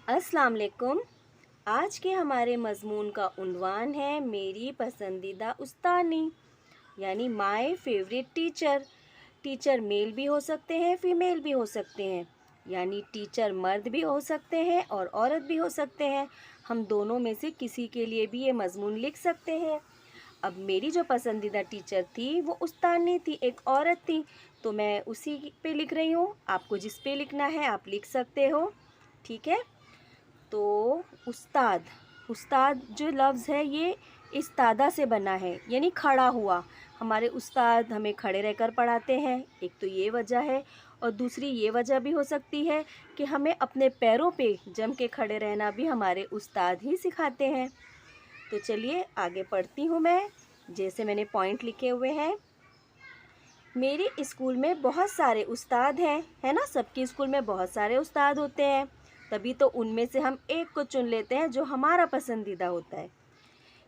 अस्सलाम वालेकुम। आज के हमारे मज़मून का उन्वान है मेरी पसंदीदा उस्तानी, यानी my favourite teacher. Teacher mail भी हो सकते हैं, फ़ीमेल भी हो सकते हैं, यानी टीचर मर्द भी हो सकते हैं और औरत भी हो सकते हैं। हम दोनों में से किसी के लिए भी ये मज़मून लिख सकते हैं। अब मेरी जो पसंदीदा टीचर थी वो उस्तानी थी, एक औरत थी, तो मैं उसी पे लिख रही हूँ। आपको जिस पे लिखना है आप लिख सकते हो, ठीक है। तो उस्ताद, उस्ताद जो लफ्ज़ है ये इस्तादा से बना है, यानी खड़ा हुआ। हमारे उस्ताद हमें खड़े रहकर पढ़ाते हैं, एक तो ये वजह है, और दूसरी ये वजह भी हो सकती है कि हमें अपने पैरों पे जम के खड़े रहना भी हमारे उस्ताद ही सिखाते हैं। तो चलिए आगे पढ़ती हूँ मैं, जैसे मैंने पॉइंट लिखे हुए हैं। मेरे स्कूल में बहुत सारे उस्ताद हैं, है ना। सबके स्कूल में बहुत सारे उस्ताद होते हैं, तभी तो उनमें से हम एक को चुन लेते हैं जो हमारा पसंदीदा होता है।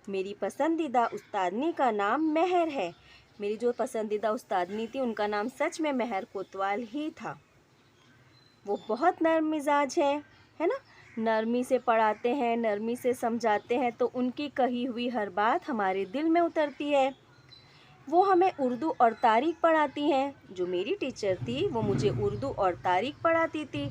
मेरी पसंदीदा उस्तादनी का नाम महर है। मेरी जो पसंदीदा उस्तादनी थी उनका नाम सच में महर कोतवाल ही था। वो बहुत नर्म मिजाज है ना। नरमी से पढ़ाते हैं, नरमी से समझाते हैं, तो उनकी कही हुई हर बात हमारे दिल में उतरती है। वो हमें उर्दू और तारीख़ पढ़ाती हैं। जो मेरी टीचर थी वो मुझे उर्दू और तारीख़ पढ़ाती थी।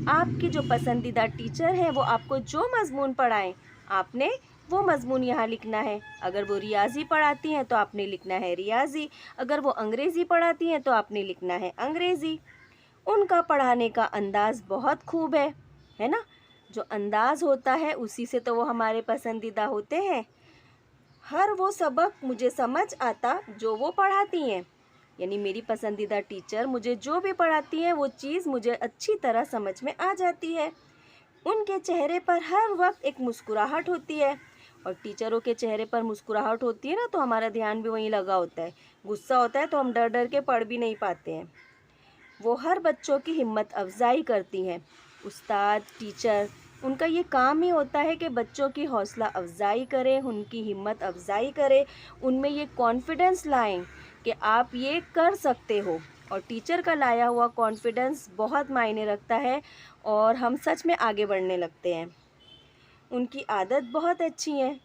आपकी जो पसंदीदा टीचर है वो आपको जो मज़मून पढ़ाएं, आपने वो मज़मून यहाँ लिखना है। अगर वो रियाज़ी पढ़ाती हैं तो आपने लिखना है रियाज़ी, अगर वो अंग्रेज़ी पढ़ाती हैं तो आपने लिखना है अंग्रेज़ी। उनका पढ़ाने का अंदाज़ बहुत खूब है ना। जो अंदाज़ होता है उसी से तो वो हमारे पसंदीदा होते हैं। हर वो सबक मुझे समझ आता जो वो पढ़ाती हैं, यानी मेरी पसंदीदा टीचर मुझे जो भी पढ़ाती हैं वो चीज़ मुझे अच्छी तरह समझ में आ जाती है। उनके चेहरे पर हर वक्त एक मुस्कुराहट होती है, और टीचरों के चेहरे पर मुस्कुराहट होती है ना तो हमारा ध्यान भी वहीं लगा होता है। गुस्सा होता है तो हम डर डर के पढ़ भी नहीं पाते हैं। वो हर बच्चों की हिम्मत अफजाई करती हैं। उस्ताद, टीचर, उनका ये काम ही होता है कि बच्चों की हौसला अफजाई करें, उनकी हिम्मत अफजाई करें, उनमें ये कॉन्फिडेंस लाएं कि आप ये कर सकते हो। और टीचर का लाया हुआ कॉन्फिडेंस बहुत मायने रखता है और हम सच में आगे बढ़ने लगते हैं। उनकी आदत बहुत अच्छी है,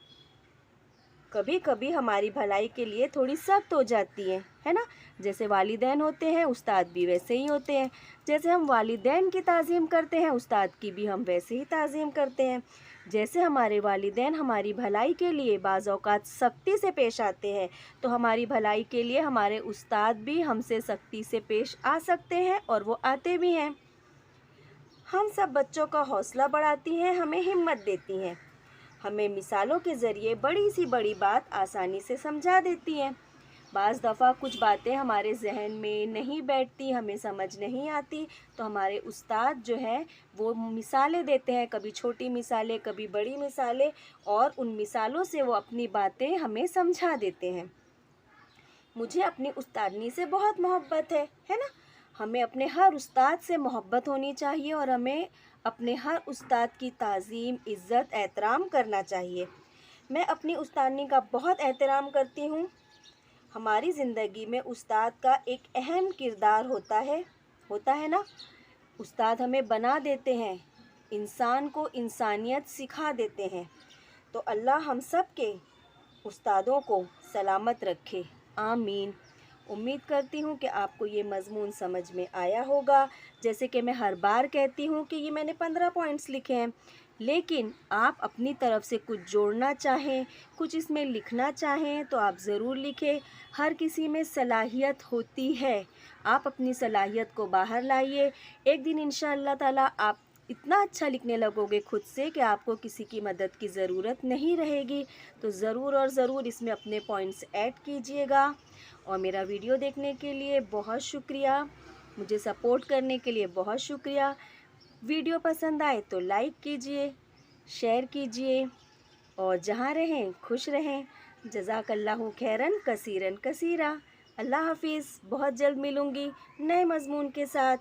कभी कभी हमारी भलाई के लिए थोड़ी सख्त हो जाती है ना। जैसे वालिदैन होते हैं उस्ताद भी वैसे ही होते हैं। जैसे हम वालिदैन की ताज़ीम करते हैं उस्ताद की भी हम वैसे ही ताज़ीम करते हैं। जैसे हमारे वालिदैन हमारी भलाई के लिए बाज़ औक़ात सख्ती से पेश आते हैं, तो हमारी भलाई के लिए हमारे उस्ताद भी हमसे सख्ती से पेश आ सकते हैं, और वो आते भी हैं। हम सब बच्चों का हौसला बढ़ाती हैं, हमें हिम्मत देती हैं, हमें मिसालों के ज़रिए बड़ी सी बड़ी बात आसानी से समझा देती हैं। बाज़ दफ़ा कुछ बातें हमारे जहन में नहीं बैठती, हमें समझ नहीं आती, तो हमारे उस्ताद जो हैं वो मिसालें देते हैं, कभी छोटी मिसालें कभी बड़ी मिसालें, और उन मिसालों से वो अपनी बातें हमें समझा देते हैं। मुझे अपनी उस्तादनी से बहुत मोहब्बत है ना। हमें अपने हर उस्ताद से मोहब्बत होनी चाहिए, और हमें अपने हर उस्ताद की ताज़ीम, इज़्ज़त, एहतराम करना चाहिए। मैं अपनी उस्तादनी का बहुत एहतराम करती हूँ। हमारी ज़िंदगी में उस्ताद का एक अहम किरदार होता है ना। उस्ताद हमें बना देते हैं, इंसान को इंसानियत सिखा देते हैं। तो अल्लाह हम सब के उस्तादों को सलामत रखे, आमीन। उम्मीद करती हूँ कि आपको ये मज़मून समझ में आया होगा। जैसे कि मैं हर बार कहती हूँ कि ये मैंने 15 पॉइंट्स लिखे हैं, लेकिन आप अपनी तरफ से कुछ जोड़ना चाहें, कुछ इसमें लिखना चाहें तो आप ज़रूर लिखें। हर किसी में सलाहियत होती है, आप अपनी सलाहियत को बाहर लाइए। एक दिन इंशाअल्लाह ताला आप इतना अच्छा लिखने लगोगे खुद से कि आपको किसी की मदद की ज़रूरत नहीं रहेगी। तो ज़रूर और ज़रूर इसमें अपने पॉइंट्स ऐड कीजिएगा। और मेरा वीडियो देखने के लिए बहुत शुक्रिया, मुझे सपोर्ट करने के लिए बहुत शुक्रिया। वीडियो पसंद आए तो लाइक कीजिए, शेयर कीजिए, और जहाँ रहें खुश रहें। जज़ाकल्लाहु खैरन कसीरन कसीरा। अल्लाह हाफिज़। बहुत जल्द मिलूँगी नए मज़मून के साथ।